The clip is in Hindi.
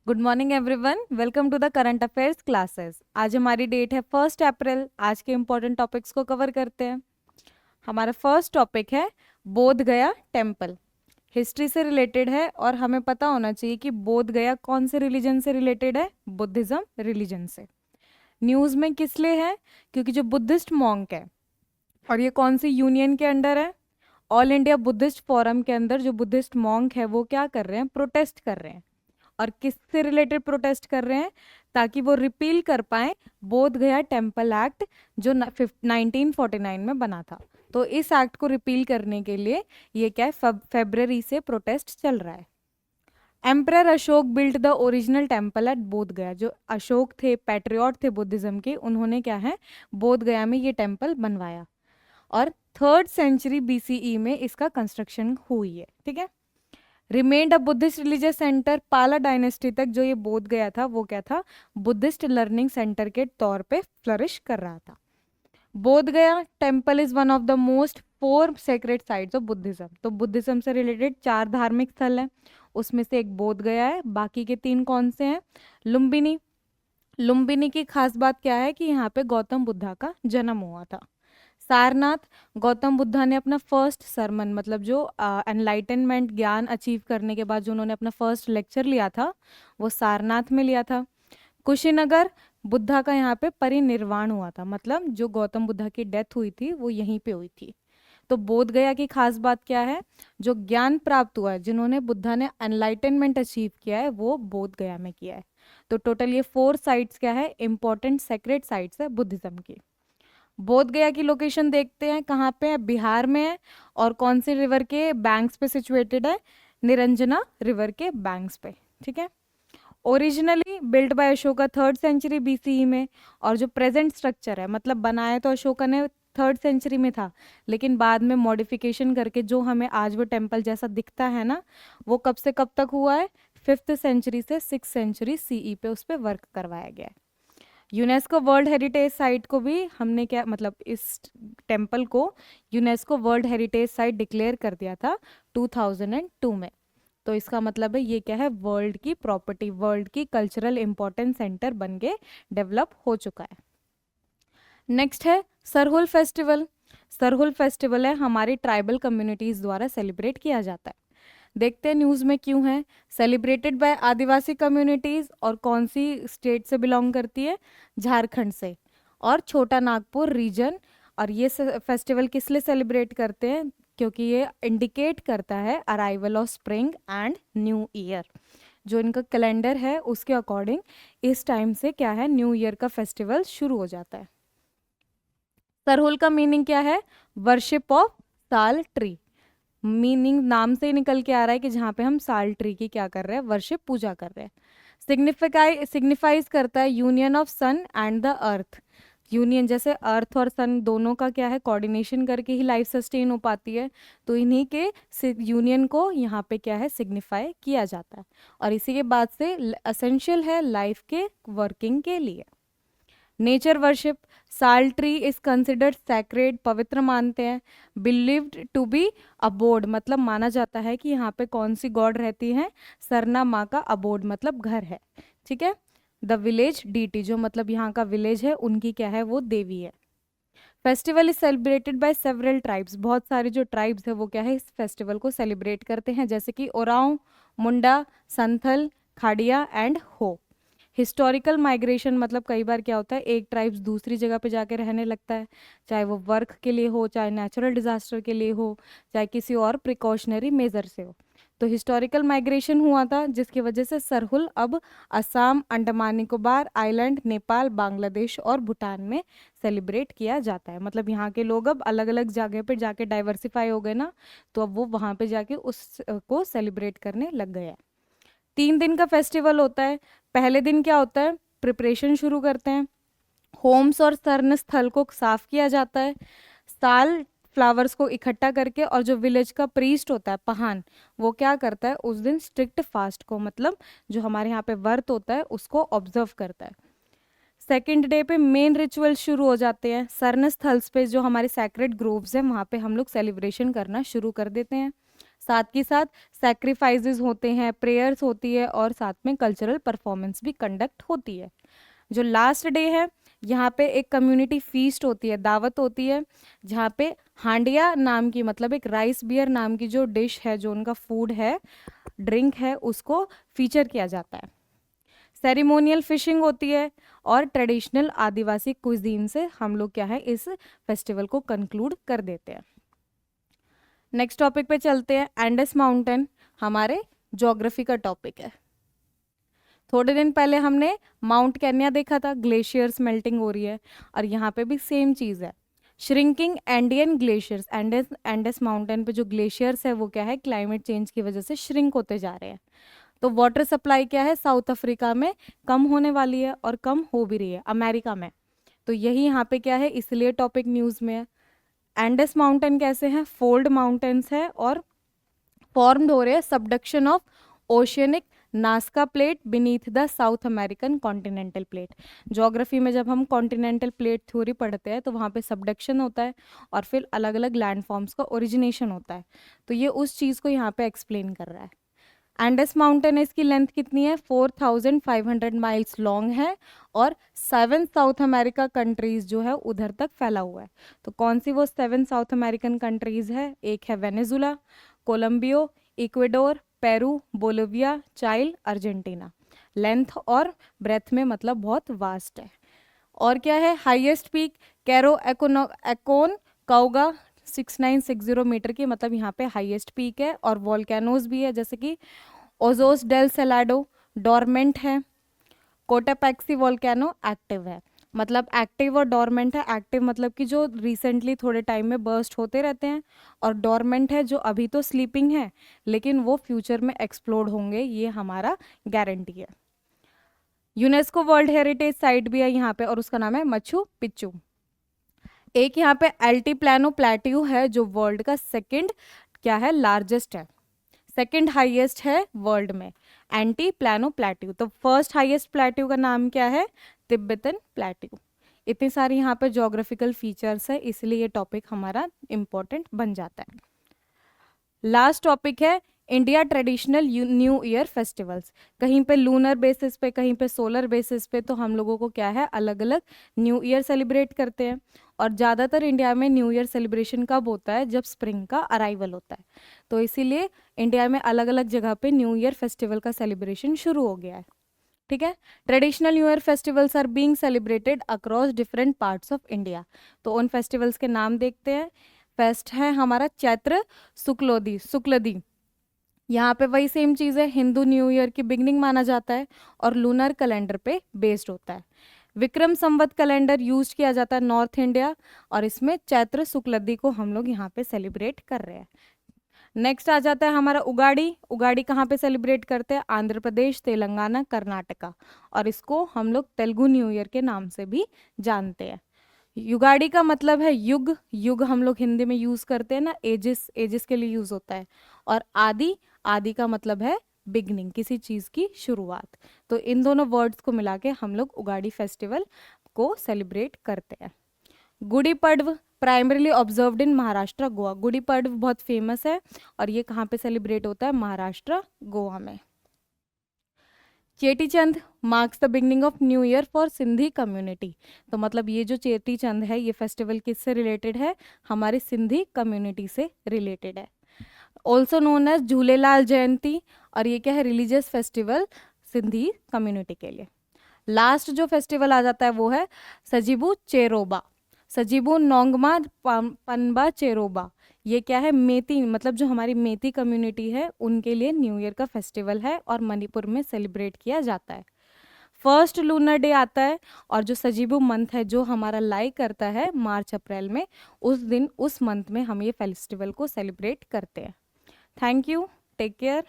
Good morning everyone, welcome to the current affairs classes. आज हमारी डेट है 1 अप्रैल। आज के इम्पोर्टेंट टॉपिक्स को कवर करते हैं। हमारा फर्स्ट टॉपिक है बोध गया टेम्पल। हिस्ट्री से रिलेटेड है और हमें पता होना चाहिए कि बोध गया कौन से रिलीजन से रिलेटेड है। बुद्धिज्म रिलीजन से। न्यूज़ में किस लिए है? क्योंकि जो बुद्धिस्ट मॉन्क है, और ये कौन सी यूनियन के अंडर है? ऑल इंडिया बुद्धिस्ट फोरम के अंदर जो बुद्धिस्ट मॉन्क है वो क्या कर रहे हैं? प्रोटेस्ट कर रहे हैं। और किससे रिलेटेड प्रोटेस्ट कर रहे हैं? ताकि वो रिपील कर पाए बोध गया टेम्पल एक्ट जो 1949 में बना था। तो इस एक्ट को रिपील करने के लिए ये क्या है, फेब्रवरी से प्रोटेस्ट चल रहा है। Emperor Ashok built the original temple at बोध गया। जो अशोक थे, पैट्रियट थे बुद्धिज्म के, उन्होंने क्या है, बोध गया में ये टेम्पल बनवाया। और 3rd सेंचुरी BCE में इसका कंस्ट्रक्शन हुई है। ठीक है। Remained a Buddhist religious centre. पाला डायनेस्टी तक जो ये बोध गया था वो क्या था? बुद्धिस्ट लर्निंग सेंटर के तौर पे फ्लरिश कर रहा था। बोध गया temple is one of the most 4 sacred sites of Buddhism. तो बुद्धिज्म से रिलेटेड 4 धार्मिक स्थल हैं, उसमें से एक बोध गया है। बाकी के 3 कौन से हैं? लुम्बिनी। लुम्बिनी की खास बात क्या है कि यहाँ पे गौतम बुद्धा का जन्म हुआ था। सारनाथ, गौतम बुद्धा ने अपना फर्स्ट सरमन, मतलब जो एनलाइटनमेंट ज्ञान अचीव करने के बाद जो उन्होंने अपना फर्स्ट लेक्चर लिया था वो सारनाथ में लिया था। कुशीनगर, बुद्धा का यहाँ पे परिनिर्वाण हुआ था, मतलब जो गौतम बुद्धा की डेथ हुई थी वो यहीं पे हुई थी। तो बोध गया की खास बात क्या है? जो ज्ञान प्राप्त हुआ है, जिन्होंने बुद्धा ने एनलाइटनमेंट अचीव किया है, वो बोध गया में किया है। तो टोटल ये 4 साइट्स क्या है, इंपॉर्टेंट सेक्रेड साइट्स है बुद्धिज्म की। बोध गया की लोकेशन देखते हैं, कहाँ पे है? बिहार में है। और कौन सी रिवर के बैंक्स पे सिचुएटेड है? निरंजना रिवर के बैंक्स पे। ठीक है। Originally built by Ashoka 3rd century BCE में। और जो प्रेजेंट स्ट्रक्चर है, मतलब बनाया तो अशोका ने 3rd सेंचुरी में था, लेकिन बाद में मॉडिफिकेशन करके जो हमें आज वो टेम्पल जैसा दिखता है ना, वो कब से कब तक हुआ है? 5th सेंचुरी से 6th सेंचुरी CE पे उस पर वर्क करवाया गया है। यूनेस्को वर्ल्ड हेरिटेज साइट को भी हमने क्या, मतलब इस टेम्पल को UNESCO world heritage site declare कर दिया था 2002 में। तो इसका मतलब है ये क्या है, वर्ल्ड की प्रॉपर्टी, वर्ल्ड की कल्चरल इंपॉर्टेंस सेंटर बन के डेवलप हो चुका है। नेक्स्ट है सरहुल फेस्टिवल। सरहुल फेस्टिवल है हमारी ट्राइबल कम्युनिटीज द्वारा सेलिब्रेट किया जाता है। देखते हैं न्यूज़ में क्यों है। सेलिब्रेटेड बाय आदिवासी कम्युनिटीज़, और कौन सी स्टेट से बिलोंग करती है? झारखंड से। और छोटा नागपुर रीजन। और ये फेस्टिवल किस लिए सेलिब्रेट करते हैं? क्योंकि ये इंडिकेट करता है arrival of spring and new year. जो इनका कैलेंडर है उसके अकॉर्डिंग इस टाइम से क्या है, न्यू ईयर का फेस्टिवल शुरू हो जाता है। सरहुल का मीनिंग क्या है? वर्शिप ऑफ साल ट्री। मीनिंग नाम से ही निकल के आ रहा है कि जहाँ पे हम साल ट्री की क्या कर रहे हैं, वर्शिप, पूजा कर रहे हैं। सिग्निफाइज करता है union of sun and the earth. Union, जैसे अर्थ और सन दोनों का क्या है, कोऑर्डिनेशन करके ही लाइफ सस्टेन हो पाती है। तो इन्हीं के यूनियन को यहाँ पे क्या है, सिग्निफाई किया जाता है। और इसी के बाद से असेंशियल है लाइफ के वर्किंग के लिए। Nature worship. साल ट्री इज कंसिडर्ड सैक्रेड, पवित्र मानते हैं। बिलीव्ड टू बी अबोर्ड, मतलब माना जाता है कि यहाँ पे कौन सी गॉड रहती है? सरना माँ का अबोर्ड, मतलब घर है। ठीक है। द विलेज डीटी, जो मतलब यहाँ का विलेज है उनकी क्या है, वो देवी है। Festival is celebrated by several tribes. बहुत सारे जो ट्राइब्स है वो क्या है, इस फेस्टिवल को सेलिब्रेट करते हैं, जैसे कि ओरांव, मुंडा, संथल, खाड़िया एंड हो। हिस्टोरिकल माइग्रेशन, मतलब कई बार क्या होता है, एक ट्राइब्स दूसरी जगह पे जाके रहने लगता है, चाहे वो वर्क के लिए हो, चाहे नेचुरल डिजास्टर के लिए हो, चाहे किसी और प्रिकॉशनरी मेजर से हो। तो हिस्टोरिकल माइग्रेशन हुआ था जिसकी वजह से सरहुल अब असम, अंडमान निकोबार आइलैंड, नेपाल, बांग्लादेश और भूटान में सेलिब्रेट किया जाता है। मतलब यहाँ के लोग अब अलग अलग जगह पे जाके डाइवर्सिफाई हो गए ना, तो अब वो वहाँ पे जाके उस को सेलिब्रेट करने लग गए हैं। 3 दिन का फेस्टिवल होता है। पहले दिन क्या होता है, प्रिपरेशन शुरू करते हैं। होम्स और शरण स्थल को साफ किया जाता है। साल फ्लावर्स को इकट्ठा करके, और जो विलेज का प्रीस्ट होता है, पहान, वो क्या करता है उस दिन स्ट्रिक्ट फास्ट को, मतलब जो हमारे यहाँ पे व्रत होता है उसको ऑब्जर्व करता है। सेकेंड डे पे मेन रिचुअल शुरू हो जाते हैं। शरण स्थल पे जो हमारे सैक्रेड ग्रोव्स हैं वहाँ पे हम लोग सेलिब्रेशन करना शुरू कर देते हैं। साथ के साथ सैक्रिफाइसेस होते हैं, प्रेयर्स होती है और साथ में कल्चरल परफॉर्मेंस भी कंडक्ट होती है। जो लास्ट डे है यहाँ पे एक कम्युनिटी फीस्ट होती है, दावत होती है, जहाँ पे हांडिया नाम की मतलब एक राइस बियर नाम की जो डिश है, जो उनका फूड है, ड्रिंक है, उसको फीचर किया जाता है। सेरिमोनियल फिशिंग होती है और ट्रेडिशनल आदिवासी कुजीन से हम लोग क्या है इस फेस्टिवल को कंक्लूड कर देते हैं। नेक्स्ट टॉपिक पे चलते हैं। एंडेस माउंटेन हमारे ज्योग्राफी का टॉपिक है। थोड़े दिन पहले हमने माउंट केन्या देखा था, ग्लेशियर्स मेल्टिंग हो रही है, और यहाँ पे भी सेम चीज़ है, shrinking Andean glaciers. Andes mountain पे जो ग्लेशियर्स है वो क्या है, क्लाइमेट चेंज की वजह से श्रिंक होते जा रहे हैं। तो वाटर सप्लाई क्या है, साउथ अफ्रीका में कम होने वाली है और कम हो भी रही है अमेरिका में। तो यही यहाँ पे क्या है, इसलिए टॉपिक न्यूज़ में है। एंडेस माउंटेन कैसे हैं, फोल्ड माउंटेन्स है और फॉर्म्ड हो रहे हैं subduction of oceanic Nazca plate beneath the south American continental plate. Geography में जब हम कॉन्टिनेंटल प्लेट थ्योरी पढ़ते हैं तो वहाँ पे सबडक्शन होता है और फिर अलग अलग लैंडफॉर्म्स का ओरिजिनेशन होता है। तो ये उस चीज़ को यहाँ पे एक्सप्लेन कर रहा है। एंडेस माउंटेन इसकी लेंथ कितनी है, 4500 माइल्स लॉन्ग है और 7 साउथ अमेरिका कंट्रीज जो है उधर तक फैला हुआ है। तो कौन सी वो 7 साउथ अमेरिकन कंट्रीज है, एक है वेनेजुला, कोलंबियो, इक्वेडोर, पेरू, बोलिविया, चाइल, अर्जेंटीना। लेंथ और ब्रेथ में मतलब बहुत वास्ट है। और क्या है, हाईएस्ट पीक कैरो एकोन काउगा 6960 मीटर की, मतलब यहाँ पे हाईएस्ट पीक है। और वॉल्केनोज भी है, जैसे कि ओजोस डेल सेलाडो डोरमेंट है, कोटापैक्सी वॉल्केनो एक्टिव है। मतलब एक्टिव और डोरमेंट है, एक्टिव मतलब कि जो रिसेंटली थोड़े टाइम में बर्स्ट होते रहते हैं, और डोरमेंट है जो अभी तो स्लीपिंग है लेकिन वो फ्यूचर में एक्सप्लोड होंगे, ये हमारा गारंटी है। यूनेस्को वर्ल्ड हेरिटेज साइट भी है यहाँ पे और उसका नाम है मच्चू पिच्चू। एक यहाँ पे एल्टीप्लानो प्लेट्यू है जो वर्ल्ड का सेकंड क्या है, लार्जेस्ट है, सेकंड हाईएस्ट है वर्ल्ड में, एंटी प्लानो प्लेट्यू। तो फर्स्ट हाईएस्ट प्लेट्यू का नाम क्या है, तिब्बतन प्लेट्यू। इतनी सारी यहाँ पे ज्योग्राफिकल फीचर्स है, इसलिए ये टॉपिक हमारा इंपॉर्टेंट बन जाता है। लास्ट टॉपिक है India traditional new year festivals. कहीं पे लूनर बेसिस पे, कहीं पे सोलर बेसिस पे, तो हम लोगों को क्या है, अलग अलग न्यू ईयर सेलिब्रेट करते हैं। और ज़्यादातर इंडिया में न्यू ईयर सेलिब्रेशन कब होता है, जब स्प्रिंग का अराइवल होता है। तो इसीलिए इंडिया में अलग अलग जगह पे न्यू ईयर फेस्टिवल का सेलिब्रेशन शुरू हो गया है। ठीक है, traditional new year festivals are being celebrated across different parts of India. तो उन फेस्टिवल्स के नाम देखते हैं। फेस्ट है हमारा चैत्र शुक्लदी। यहाँ पे वही सेम चीज़ है, हिंदू न्यू ईयर की बिगनिंग माना जाता है और लूनर कैलेंडर पे बेस्ड होता है। विक्रम संवत कैलेंडर यूज किया जाता है नॉर्थ इंडिया, और इसमें चैत्र शुक्लदी को हम लोग यहाँ पे सेलिब्रेट कर रहे हैं। नेक्स्ट आ जाता है हमारा उगाड़ी। उगाड़ी कहाँ पे सेलिब्रेट करते हैं, आंध्र प्रदेश, तेलंगाना, कर्नाटका, और इसको हम लोग तेलुगु न्यू ईयर के नाम से भी जानते हैं। युगाड़ी का मतलब है युग, युग हम लोग हिंदी में यूज करते हैं ना, एजिस, एजिस के लिए यूज होता है। और आदि, आदि का मतलब है बिगनिंग, किसी चीज की शुरुआत। तो इन दोनों वर्ड्स को मिला के हम लोग उगाड़ी फेस्टिवल को सेलिब्रेट करते हैं। Gudi Padwa primarily observed in Maharashtra, Goa. Gudi Padwa बहुत फेमस है और ये कहाँ पे सेलिब्रेट होता है, महाराष्ट्र, गोवा में। Cheti Chand marks the beginning of new year for Sindhi community. तो मतलब ये जो चेटी चंद है, ये फेस्टिवल किससे रिलेटेड है, हमारे सिंधी कम्युनिटी से रिलेटेड है। ऑल्सो नोन एज झूलेलाल जयंती, और ये क्या है, रिलीजियस फेस्टिवल सिंधी कम्युनिटी के लिए। लास्ट जो फेस्टिवल आ जाता है वो है सजीबू चेरोबा, सजीबू नोंगमा पनबा चेरोबा। ये क्या है, मेती, मतलब जो हमारी मेती कम्युनिटी है उनके लिए न्यू ईयर का फेस्टिवल है और मणिपुर में सेलिब्रेट किया जाता है। फर्स्ट लूनर डे आता है और जो सजीबू मंथ है जो हमारा लाई करता है मार्च अप्रैल में, उस दिन उस मंथ में हम ये फेस्टिवल को सेलिब्रेट करते हैं। Thank you, take care.